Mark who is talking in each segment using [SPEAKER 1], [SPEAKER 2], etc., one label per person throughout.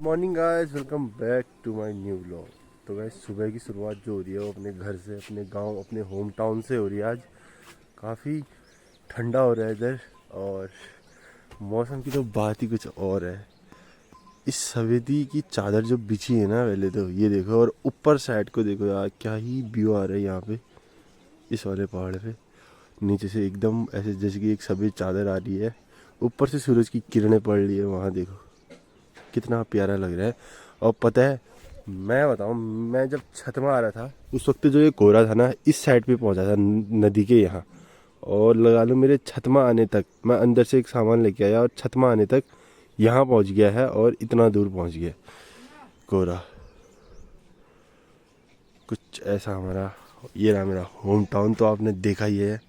[SPEAKER 1] Morning guys, welcome back to my new vlog. तो guys सुबह की शुरुआत जो हो रही है वो अपने घर से, अपने गांव, अपने होम टाउन से हो रही है। आज काफ़ी ठंडा हो रहा है इधर और मौसम की तो बात ही कुछ और है। इस सफ़ेदी की चादर जो बिछी है ना, पहले तो ये देखो, और ऊपर साइड को देखो यार, क्या ही व्यू आ रहा है यहाँ पे इस वाले पहाड़ पे। नीचे से एकदम ऐसे जैसे कि एक सफ़ेद चादर आ रही है, ऊपर से सूरज की किरणें पड़ रही है। वहाँ देखो कितना प्यारा लग रहा है। और पता है, मैं बताऊं, मैं जब छत में आ रहा था उस वक्त जो ये कोहरा था ना, इस साइड पे पहुंचा था नदी के यहाँ। और लगा लो मेरे छत में आने तक, मैं अंदर से एक सामान लेके आया और छत में आने तक यहाँ पहुंच गया है, और इतना दूर पहुंच गया कोहरा। कुछ ऐसा हमारा, ये रहा मेरा होम टाउन। तो आपने देखा ही है,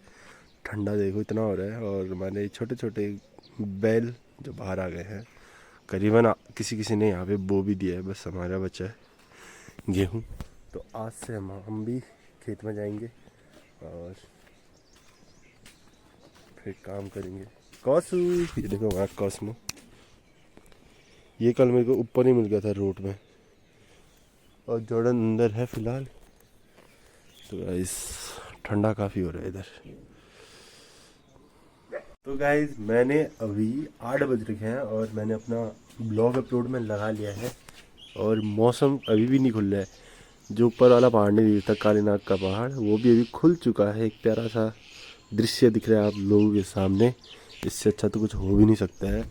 [SPEAKER 1] ठंडा देखो इतना हो रहा है। और हमारे छोटे छोटे बैल जो बाहर आ गए हैं, करीबन किसी किसी ने यहाँ पे बो भी दिया है। बस हमारा बच्चा है गेहूँ। तो आज से हम भी खेत में जाएंगे और फिर काम करेंगे। कौसू, ये देखो वहाँ कॉस्मो, ये कल मेरे को ऊपर ही मिल गया था रोड में, और जॉर्डन अंदर है फिलहाल। तो गाइस ठंडा काफ़ी हो रहा है इधर। तो गाइस मैंने अभी 8 बज रखे हैं और मैंने अपना ब्लॉग अपलोड में लगा लिया है। और मौसम अभी भी नहीं खुल रहा है। जो ऊपर वाला पहाड़ नहीं दिखता, कालीनाग का पहाड़, वो भी अभी खुल चुका है। एक प्यारा सा दृश्य दिख रहा है आप लोगों के सामने। इससे अच्छा तो कुछ हो भी नहीं सकता है।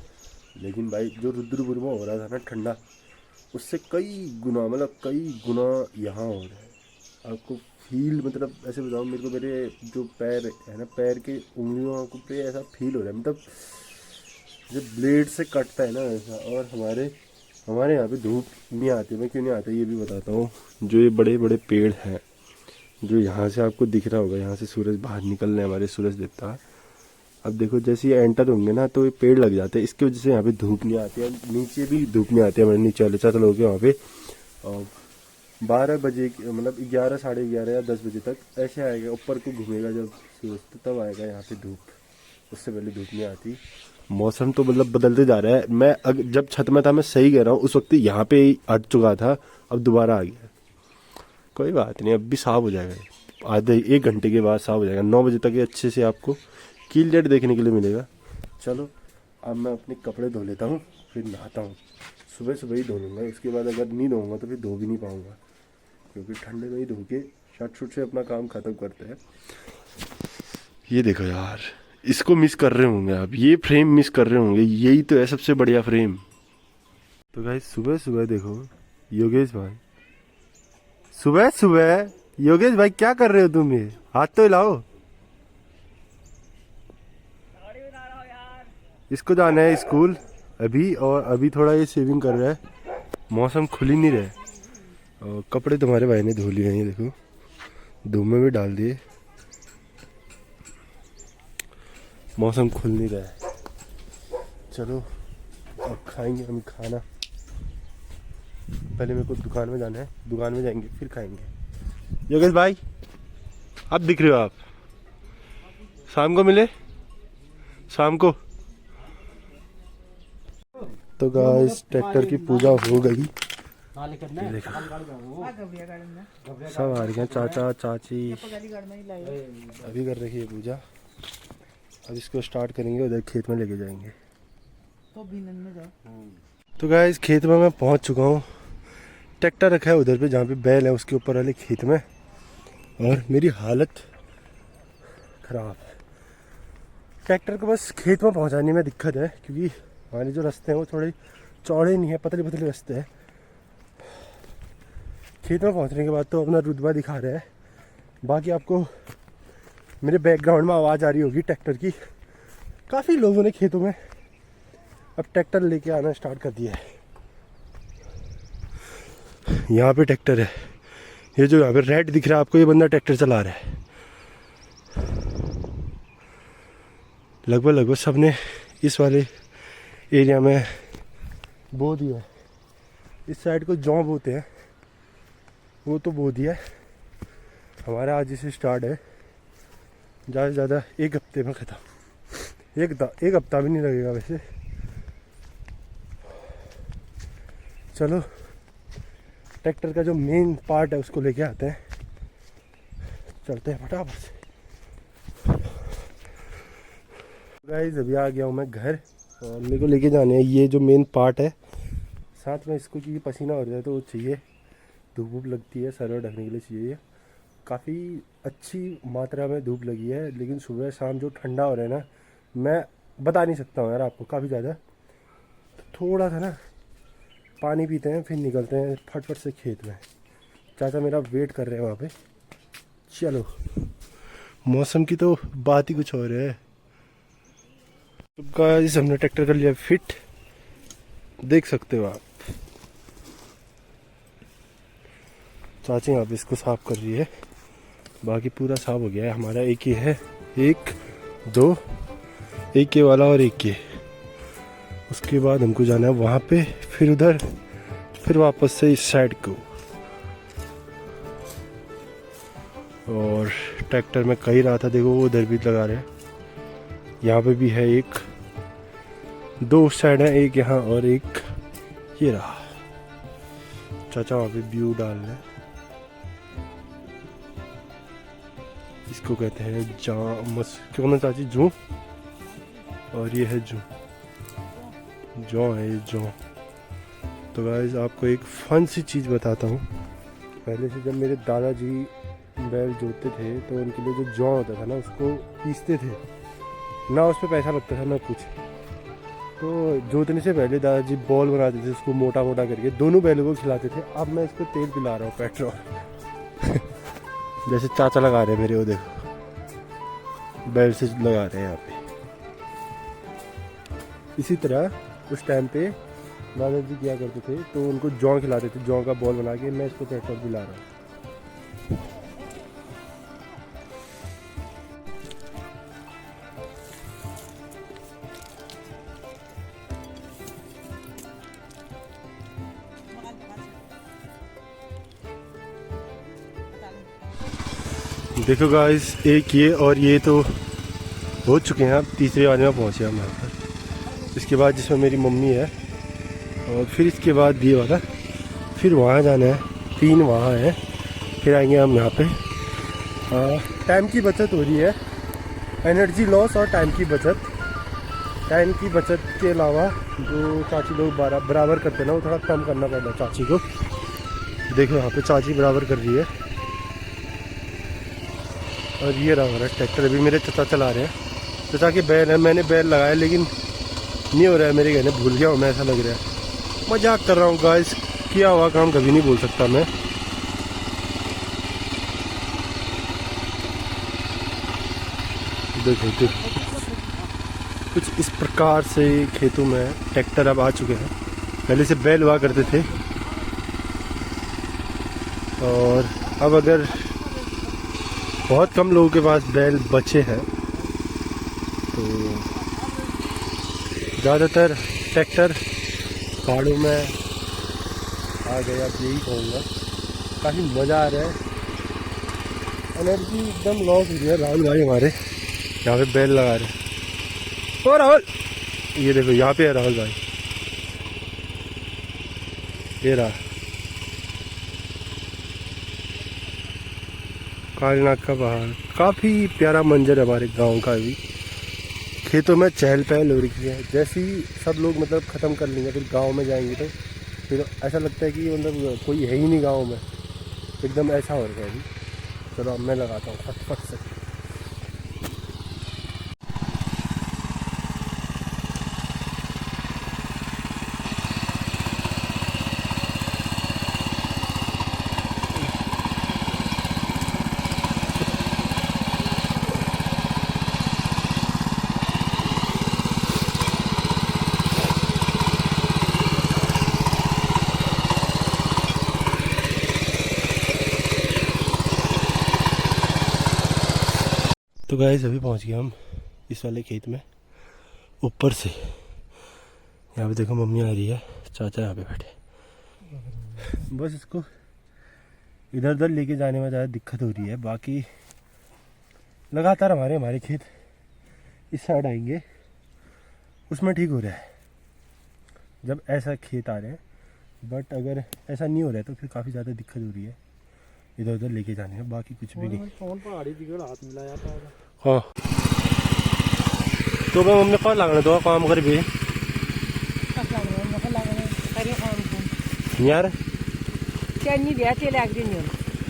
[SPEAKER 1] लेकिन भाई जो रुद्रपुर में हो रहा था ना ठंडा, उससे कई गुना, मतलब कई गुना यहाँ हो रहा है। आपको फील, मतलब ऐसे बताओ, मेरे को मेरे जो पैर है ना, पैर के उंगलियों को पे ऐसा फील हो रहा है, मतलब जब ब्लेड से कटता है ना ऐसा। और हमारे हमारे यहाँ पे धूप नहीं आती। मैं क्यों नहीं आती ये भी बताता हूँ। जो ये बड़े बड़े पेड़ हैं, जो यहाँ से आपको दिख रहा होगा, यहाँ से सूरज बाहर निकल रहे हैं हमारे सूरज देवता। अब देखो जैसे ये एंटर होंगे ना, तो ये पेड़ लग जाते हैं, इसकी वजह से यहाँ पे धूप नहीं आती है। नीचे भी धूप नहीं आती है हमारे नीचे वाले छत लोग के वहाँ पे। और 12 बजे, मतलब 11, साढ़े 11 या 10 बजे तक ऐसे आएगा, ऊपर को घूमेगा जब सूरज, तो तब आएगा यहाँ पे धूप। उससे पहले धूप नहीं आती। मौसम तो मतलब बदलते जा रहा है। जब छत में था, मैं सही कह रहा हूँ, उस वक्त यहाँ पे ही अट चुका था, अब दोबारा आ गया। कोई बात नहीं, अब भी साफ हो जाएगा। आधे 1 घंटे के बाद साफ हो जाएगा। 9 बजे तक ये अच्छे से आपको क्लियर देखने के लिए मिलेगा। चलो अब मैं अपने कपड़े धो लेता हूँ, फिर नहाता हूँ। सुबह सुबह ही धो लूँगा, उसके बाद अगर नहीं धोऊंगा तो फिर धो भी नहीं पाऊँगा, क्योंकि ठंडे में ही धो के शट शुट से अपना काम ख़त्म करते हैं। ये देखो यार, इसको मिस कर रहे होंगे आप, ये फ्रेम मिस कर रहे होंगे। यही तो है सबसे बढ़िया फ्रेम। तो गाइस सुबह सुबह देखो योगेश भाई, सुबह सुबह योगेश भाई क्या कर रहे हो तुम? ये हाथ तो हिलाओ। इसको जाना है स्कूल अभी, और अभी थोड़ा ये सेविंग कर रहा है। मौसम खुल ही नहीं रहा है। और कपड़े तुम्हारे भाई ने धो लिए हैं, ये देखो, धूप में भी डाल दिए। मौसम खुल नहीं रहा है। चलो अब खाएंगे हम खाना। पहले मेरे को दुकान में जाना है, दुकान में जाएंगे फिर खाएंगे। योगेश भाई आप दिख रहे हो, आप शाम को मिले, शाम को। तो गाइस ट्रैक्टर की पूजा हो गई। देखो सब आ रही हैं, चाचा चाची अभी कर रही है पूजा। अब इसको स्टार्ट करेंगे, उधर खेत में लेके जाएंगे। तो गाइस खेत में मैं पहुंच चुका हूँ। ट्रैक्टर रखा है उधर पे जहाँ पे बैल है, उसके ऊपर वाले खेत में। और मेरी हालत ख़राब है। ट्रैक्टर को बस खेत में पहुँचाने में दिक्कत है, क्योंकि हमारे जो रास्ते हैं वो थोड़े चौड़े नहीं है, पतले पतले रास्ते हैं। खेत में पहुँचने के बाद तो अपना रुतबा दिखा रहा है। बाकी आपको मेरे बैकग्राउंड में आवाज़ आ रही होगी ट्रैक्टर की। काफ़ी लोगों ने खेतों में अब ट्रैक्टर लेके आना स्टार्ट कर दिया है। यहाँ पे ट्रैक्टर है, ये जो यहाँ पे रेड दिख रहा है आपको, ये बंदा ट्रैक्टर चला रहा है। लगभग सबने इस वाले एरिया में बो दिया है। इस साइड को जौ बोते हैं, वो तो बो दिया है। हमारा आज से स्टार्ट है, ज़्यादा से ज़्यादा 1 हफ्ते में ख़त्म। एक हफ्ता भी नहीं लगेगा वैसे। चलो ट्रैक्टर का जो मेन पार्ट है उसको लेके आते हैं, चलते हैं फटाफट से। गाइस अभी आ गया हूँ मैं घर और मेरे को लेके जाने हैं ये जो मेन पार्ट है, साथ में इसको क्योंकि पसीना हो रहा है तो वो चाहिए, धूप वूप लगती है सर ढकने के लिए चाहिए। काफ़ी अच्छी मात्रा में धूप लगी है, लेकिन सुबह शाम जो ठंडा हो रहा है ना, मैं बता नहीं सकता हूँ यार आपको, काफ़ी ज़्यादा। तो थोड़ा सा ना पानी पीते हैं फिर निकलते हैं फटफट से खेत में। चाचा मेरा वेट कर रहे हैं वहाँ पे। चलो, मौसम की तो बात ही कुछ और है। तो गाइस हमने ट्रैक्टर कर लिया फिट, देख सकते हो आप। चाची यहाँ पे इसको साफ कर रही है, बाकी पूरा साफ हो गया है हमारा। एक ही है, एक दो, एक ये वाला और एक ये। उसके बाद हमको जाना है वहाँ पे, फिर उधर, फिर वापस से इस साइड को। और ट्रैक्टर में कही रहा था, देखो वो उधर भी लगा रहे हैं, यहाँ पे भी है एक, दो उस साइड है, एक यहाँ और एक ये रहा। चाचा वहाँ पे व्यू डाल रहे हैं, इसको कहते हैं क्यों ना चाची, जू। और ये है जौ है, ये जौ। तो गाइस आपको एक फन सी चीज़ बताता हूँ। पहले से जब मेरे दादाजी बैल जोतते थे तो उनके लिए जो जौ होता था ना, उसको पीसते थे ना, उस पर पैसा लगता था ना कुछ। तो जोतने से पहले दादाजी बॉल बनाते थे, उसको मोटा मोटा करके दोनों बैलों को खिलाते थे। अब मैं इसको तेल पिला रहा हूँ, पेट्रोल। जैसे चाचा लगा रहे हैं मेरे, वो देखो बैल से लगा रहे हैं यहाँ पे। इसी तरह उस टाइम पे दादाजी किया करते थे, तो उनको जौ खिलाते थे, जौ का बॉल बना के। मैं इसको पेट्रोल पिला रहा हूँ। देखो गाइस, एक ये और ये तो हो चुके हैं, अब तीसरे वाले में पहुँचे हम यहाँ पर। इसके बाद जिसमें मेरी मम्मी है, और फिर इसके बाद ये वाला, फिर वहाँ जाना है, 3 वहाँ है, फिर आएंगे हम यहाँ पे। टाइम की बचत हो रही है, एनर्जी लॉस और टाइम की बचत। टाइम की बचत के अलावा जो चाची लोग बराबर करते हैं ना, वो थोड़ा कम करना पड़ता है चाची को। देखो यहाँ पे चाची बराबर कर रही है। और ये रहा हमारा ट्रैक्टर, अभी मेरे चाचा चला रहे हैं। चाचा के बैल है, मैंने बैल लगाया लेकिन नहीं हो रहा है मेरे कहने, भूल गया हूँ मैं, ऐसा लग रहा है। मजाक कर रहा हूँ गाइस, किया हुआ काम कभी नहीं भूल सकता मैं। देखो कुछ इस प्रकार से खेतों में ट्रैक्टर अब आ चुके हैं। पहले से बैल हुआ करते थे, और अब अगर बहुत कम लोगों के पास बैल बचे हैं, तो ज़्यादातर ट्रैक्टर पहाड़ों में आ गए। अब यही कहूँगा, काफ़ी मज़ा आ रहा है, एनर्जी एकदम लॉस हो रही है। राहुल भाई हमारे यहाँ पे बैल लगा रहे हैं। ओ राहुल, ये देखो यहाँ पे है राहुल भाई, ये रहा कालीनाग का पहाड़। काफ़ी प्यारा मंजर है हमारे गांव का भी। खेतों में चहल पहल हो रही है, जैसे ही सब लोग मतलब ख़त्म कर लेंगे, फिर गांव में जाएंगे तो फिर ऐसा लगता है कि मतलब कोई है ही नहीं गांव में, एकदम ऐसा हो रहा है अभी। चलो अब मैं लगाता हूँ फटफट से। तो गाइस अभी पहुंच गए हम इस वाले खेत में, ऊपर से। यहाँ पे देखो मम्मी आ रही है, चाचा यहाँ पे बैठे। बस इसको इधर उधर लेके जाने में ज़्यादा दिक्कत हो रही है। बाकी लगातार हमारे खेत इस साइड आएंगे, उसमें ठीक हो रहा है। जब ऐसा खेत आ रहे हैं बट अगर ऐसा नहीं हो रहा है तो फिर काफ़ी ज़्यादा दिक्कत हो रही है इधर उधर लेके जाने में, बाकी कुछ भी नहीं। हाँ तो मैं मम्मी कौन लागने तो काम कर भी यार
[SPEAKER 2] क्या नहीं दिया तेल आग दिन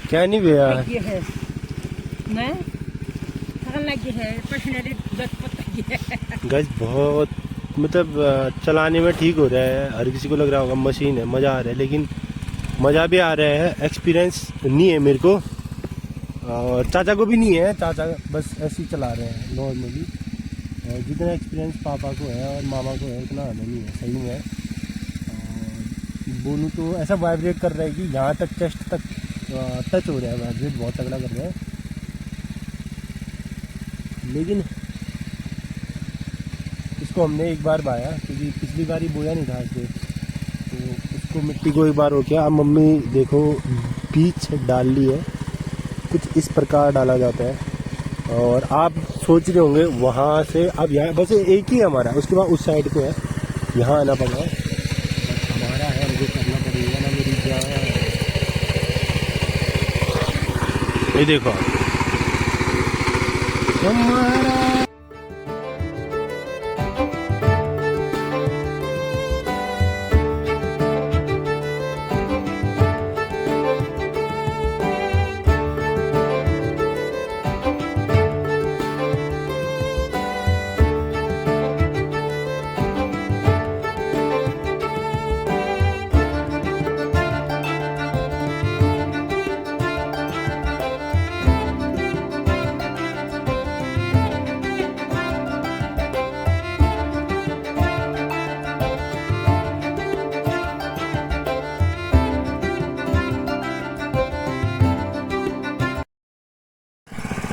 [SPEAKER 1] क्या नहीं भैया
[SPEAKER 2] ये है ना थकन लगी है पसीने दस पत्ता है
[SPEAKER 1] गैस बहुत मतलब चलाने में ठीक हो रहा है, हर किसी को लग रहा होगा मशीन है, मज़ा आ रहा है, लेकिन मज़ा भी आ रहा है, एक्सपीरियंस नहीं है मेरे को और चाचा को भी नहीं है, चाचा बस ऐसे ही चला रहे हैं नॉर्मली। और जितना एक्सपीरियंस पापा को है और मामा को है उतना आना नहीं है, सही में है। और बोलूँ तो ऐसा वाइब्रेट कर रहा है कि यहाँ तक चेस्ट तक टच हो रहा है, वाइब्रेट बहुत तगड़ा कर रहा है। लेकिन इसको हमने एक बार बाया क्योंकि पिछली बार ही बोया नहीं था इसे, तो उसको मिट्टी को एक बार हो गया। अब मम्मी देखो बीज डाल ली है, कुछ इस प्रकार डाला जाता है। और आप सोच रहे होंगे वहाँ से अब यहाँ बस एक ही है हमारा, उसके बाद उस साइड पे है, यहाँ आना पड़ा है। हमारा है, मुझे करना पड़ेगा ना मेरी जान। ये देखो हमारा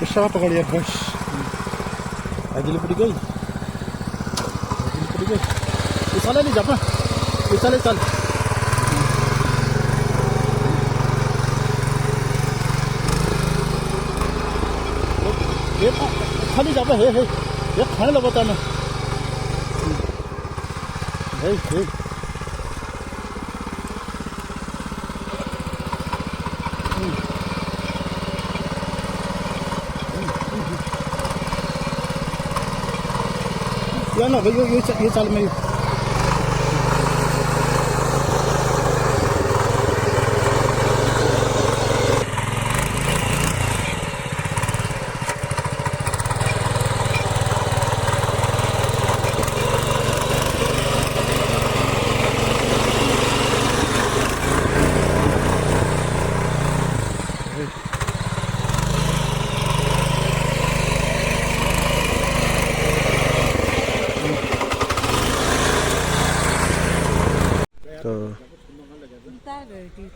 [SPEAKER 1] शॉप पकड़ लिया बस, अगली पड़ी गई, अगली पड़ी गई। ये साला नहीं जापा, ये साले चल ये खाली जापा है ये खाने लगाता ना है। या ना भाई ये साल में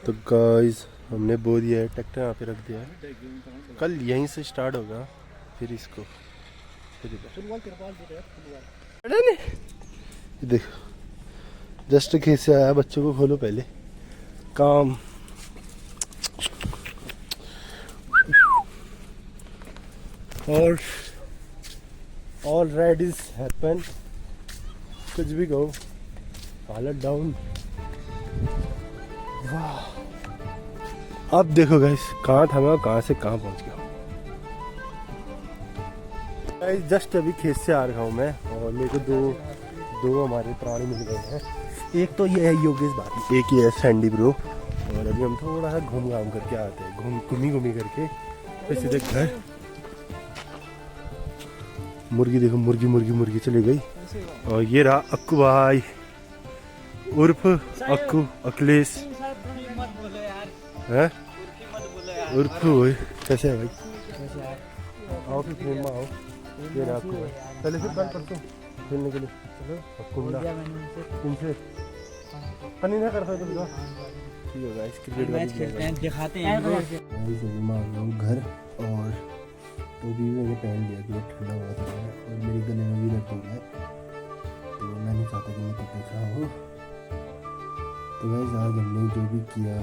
[SPEAKER 1] तो गाइस हमने बो दिया है, ट्रैक्टर यहाँ पे रख दिया है, कल यहीं से स्टार्ट होगा फिर इसको देखो जस्ट खेत से आया, बच्चों को खोलो पहले काम। और ऑल राइड इज हैपन, कुछ भी कहो, हालत डाउन। अब देखो गाइस कहाँ था मैं, कहाँ से कहाँ पहुँच गया गाइस। जस्ट अभी खेत से आ रहा हूँ मैं और मेरे को दो हमारे प्राणी मिल गए हैं। एक तो ये है योगेश भाई, एक ये है सैंडी ब्रो। और अभी हम थोड़ा सा घूम घाम करके आते हैं, घूमी करके फिर सीधे घर। मुर्गी देखो, मुर्गी चली गई। और ये रहा अक्कू भाई उर्फ अक्कू अखिलेश है उर्फ। कैसे है भाई? आओ फिर ट्रेन में आओ, ये रहा अक्कू भाई। पहले फिर कल परसों खेलने के लिए चलो अक्कू इनसे फनी ना कर सकते तो ठीक है गाइस, क्रिकेट मैच खेलते हैं दिखाते हैं घर। और तो भी मैंने पहन लिया कि ठंडा हुआ था और मेरे गले में भी दर्द हो रहा है, तो मैं नहीं चाहता कि मैं तो देख रहा हूँ। तो गाइस आज हमने जो भी किया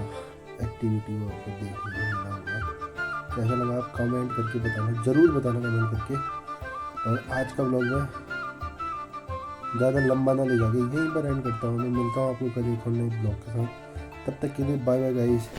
[SPEAKER 1] एक्टिविटी वो आपको देखने को मिला होगा। कैसा लगा आप कमेंट करके बताना, ज़रूर बताना कमेंट करके। और आज का व्लॉग मैं ज़्यादा लंबा ना ले जाके यहीं पर एंड करता हूँ। मैं मिलता हूँ आपको कल एक और नए ब्लॉग के साथ। तब तक के लिए बाय बाय गाइस।